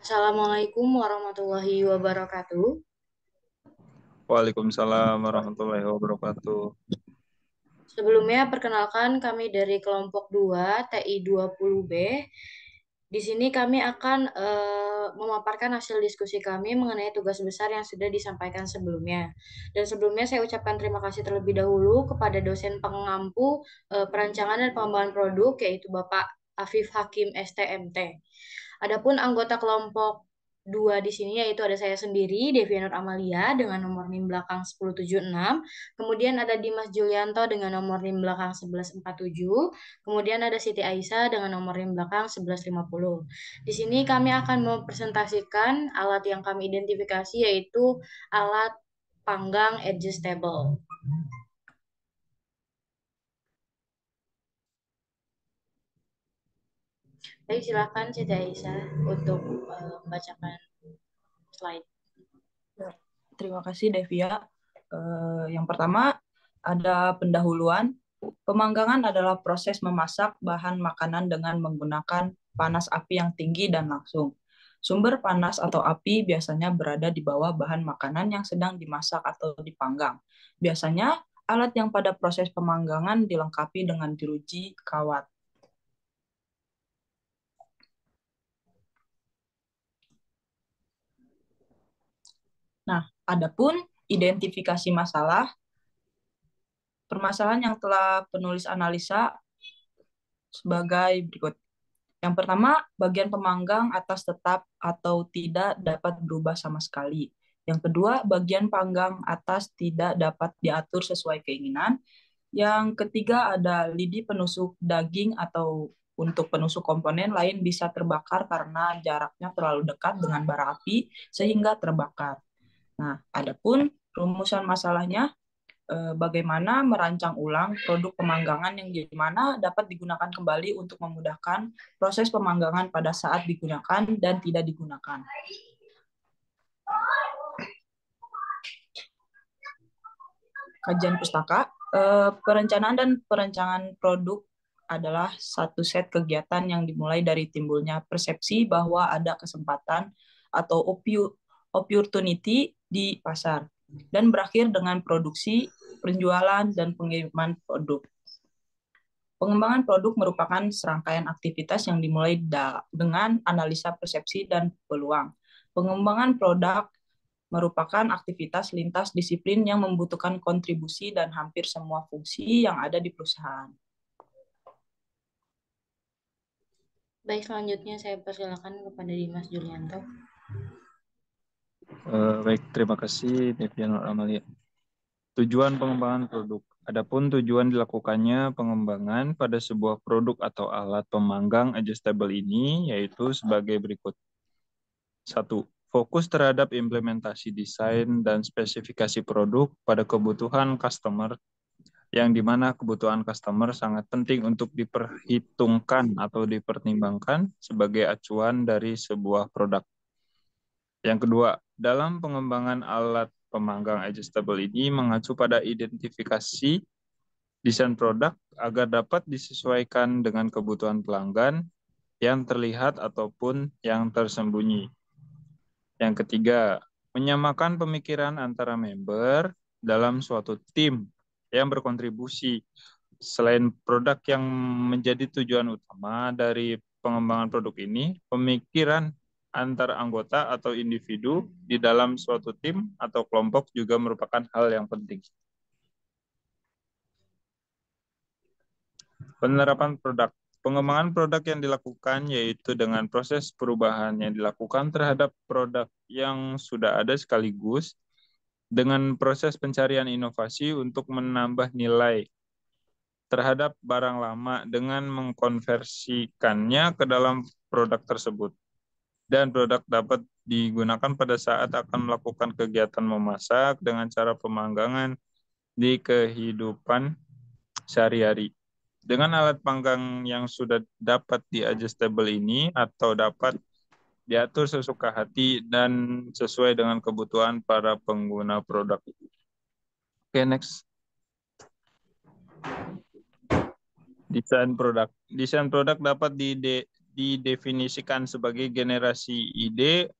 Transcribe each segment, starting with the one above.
Assalamualaikum warahmatullahi wabarakatuh. Waalaikumsalam warahmatullahi wabarakatuh. Sebelumnya, perkenalkan kami dari kelompok 2 TI 20B. Di sini kami akan memaparkan hasil diskusi kami mengenai tugas besar yang sudah disampaikan sebelumnya. Dan sebelumnya saya ucapkan terima kasih terlebih dahulu kepada dosen pengampu perancangan dan pengembangan produk, yaitu Bapak Afif Hakim STMT. Adapun anggota kelompok dua di sini yaitu ada saya sendiri, Devianur Amalia dengan nomor NIM belakang 1076. Kemudian ada Dimas Julianto dengan nomor NIM belakang 1147. Kemudian ada Siti Aisyah dengan nomor NIM belakang 1150. Di sini kami akan mempresentasikan alat yang kami identifikasi yaitu alat panggang adjustable. Baik, silakan Siti Aisyah untuk membacakan slide. Ya, terima kasih Devia. Yang pertama ada pendahuluan. Pemanggangan adalah proses memasak bahan makanan dengan menggunakan panas api yang tinggi dan langsung. Sumber panas atau api biasanya berada di bawah bahan makanan yang sedang dimasak atau dipanggang. Biasanya alat yang pada proses pemanggangan dilengkapi dengan jeruji kawat. Nah, adapun identifikasi masalah, permasalahan yang telah penulis analisa sebagai berikut. Yang pertama, bagian pemanggang atas tetap atau tidak dapat berubah sama sekali. Yang kedua, bagian panggang atas tidak dapat diatur sesuai keinginan. Yang ketiga, ada lidi penusuk daging atau untuk penusuk komponen lain bisa terbakar karena jaraknya terlalu dekat dengan bara api sehingga terbakar. Nah, adapun rumusan masalahnya, bagaimana merancang ulang produk pemanggangan yang dimana dapat digunakan kembali untuk memudahkan proses pemanggangan pada saat digunakan dan tidak digunakan. Kajian pustaka, perencanaan dan perancangan produk adalah satu set kegiatan yang dimulai dari timbulnya persepsi bahwa ada kesempatan atau opportunity di pasar dan berakhir dengan produksi, penjualan, dan pengiriman produk. Pengembangan produk merupakan serangkaian aktivitas yang dimulai dengan analisa persepsi dan peluang. Pengembangan produk merupakan aktivitas lintas disiplin yang membutuhkan kontribusi dan hampir semua fungsi yang ada di perusahaan. Baik, selanjutnya saya persilakan kepada Dimas Julianto. Baik, terima kasih Devian Amalia. Tujuan pengembangan produk. Adapun tujuan dilakukannya pengembangan pada sebuah produk atau alat pemanggang adjustable ini yaitu sebagai berikut. 1. Fokus terhadap implementasi desain dan spesifikasi produk pada kebutuhan customer yang dimana kebutuhan customer sangat penting untuk diperhitungkan atau dipertimbangkan sebagai acuan dari sebuah produk. Yang kedua, dalam pengembangan alat pemanggang adjustable ini mengacu pada identifikasi desain produk agar dapat disesuaikan dengan kebutuhan pelanggan yang terlihat ataupun yang tersembunyi. Yang ketiga, menyamakan pemikiran antara member dalam suatu tim yang berkontribusi. Selain produk yang menjadi tujuan utama dari pengembangan produk ini, pemikiran antar anggota atau individu di dalam suatu tim atau kelompok juga merupakan hal yang penting. Penerapan produk. Pengembangan produk yang dilakukan yaitu dengan proses perubahan yang dilakukan terhadap produk yang sudah ada sekaligus dengan proses pencarian inovasi untuk menambah nilai terhadap barang lama dengan mengkonversikannya ke dalam produk tersebut. Dan produk dapat digunakan pada saat akan melakukan kegiatan memasak dengan cara pemanggangan di kehidupan sehari-hari. Dengan alat panggang yang sudah dapat di-adjustable ini atau dapat diatur sesuka hati dan sesuai dengan kebutuhan para pengguna produk. Oke, next. Desain produk. Desain produk dapat didefinisikan sebagai generasi ide,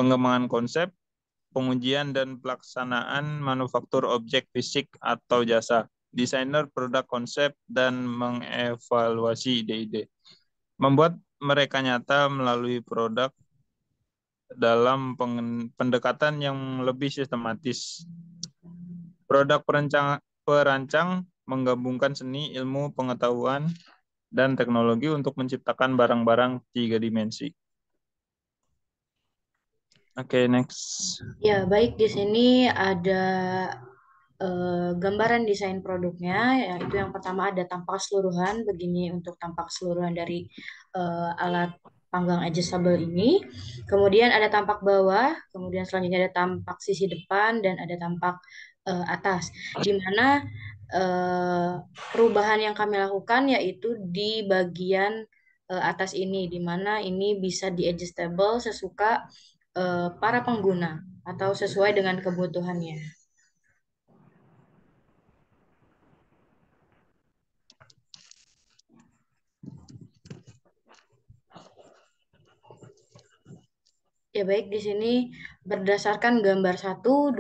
pengembangan konsep, pengujian dan pelaksanaan manufaktur objek fisik atau jasa, desainer produk konsep, dan mengevaluasi ide-ide. Membuat mereka nyata melalui produk dalam pendekatan yang lebih sistematis. Produk perancang menggabungkan seni, ilmu, pengetahuan, dan teknologi untuk menciptakan barang-barang 3 dimensi. Oke, next. Ya, baik, di sini ada gambaran desain produknya. Yaitu yang pertama ada tampak keseluruhan, begini untuk tampak keseluruhan dari alat panggang adjustable ini. Kemudian ada tampak bawah, kemudian selanjutnya ada tampak sisi depan, dan ada tampak atas. Di mana perubahan yang kami lakukan yaitu di bagian atas ini, di mana ini bisa di adjustable sesuka para pengguna atau sesuai dengan kebutuhannya. Ya baik, di sini berdasarkan gambar 1, 2,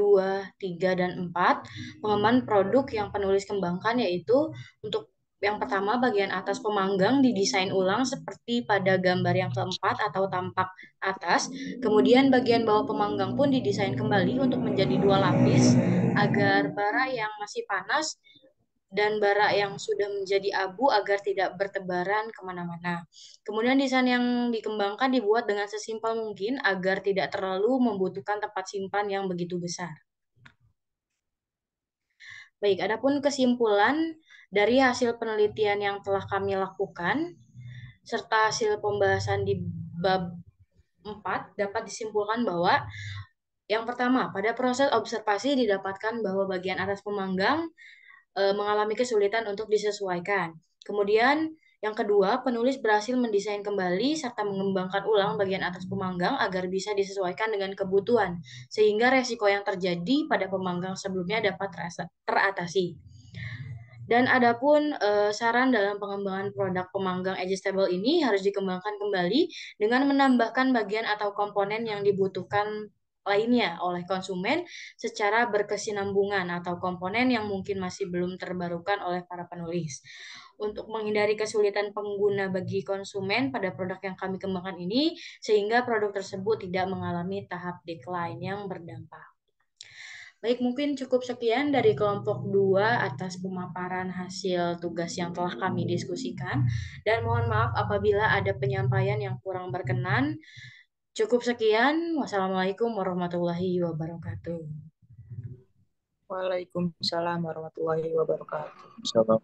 3, dan 4, pengembangan produk yang penulis kembangkan yaitu untuk yang pertama bagian atas pemanggang didesain ulang seperti pada gambar yang keempat atau tampak atas. Kemudian bagian bawah pemanggang pun didesain kembali untuk menjadi 2 lapis agar bara yang masih panas dan bara yang sudah menjadi abu agar tidak bertebaran kemana-mana. Kemudian desain yang dikembangkan dibuat dengan sesimpel mungkin agar tidak terlalu membutuhkan tempat simpan yang begitu besar. Baik, adapun kesimpulan dari hasil penelitian yang telah kami lakukan, serta hasil pembahasan di bab 4 dapat disimpulkan bahwa yang pertama, pada proses observasi didapatkan bahwa bagian atas pemanggang mengalami kesulitan untuk disesuaikan. Kemudian yang kedua, penulis berhasil mendesain kembali serta mengembangkan ulang bagian atas pemanggang agar bisa disesuaikan dengan kebutuhan, sehingga resiko yang terjadi pada pemanggang sebelumnya dapat teratasi. Dan adapun saran dalam pengembangan produk pemanggang adjustable ini harus dikembangkan kembali dengan menambahkan bagian atau komponen yang dibutuhkan lainnya oleh konsumen secara berkesinambungan atau komponen yang mungkin masih belum terbarukan oleh para penulis. Untuk menghindari kesulitan pengguna bagi konsumen pada produk yang kami kembangkan ini, sehingga produk tersebut tidak mengalami tahap decline yang berdampak. Baik, mungkin cukup sekian dari kelompok 2 atas pemaparan hasil tugas yang telah kami diskusikan. Dan mohon maaf apabila ada penyampaian yang kurang berkenan. Cukup sekian. Wassalamualaikum warahmatullahi wabarakatuh. Waalaikumsalam warahmatullahi wabarakatuh. Insya Allah.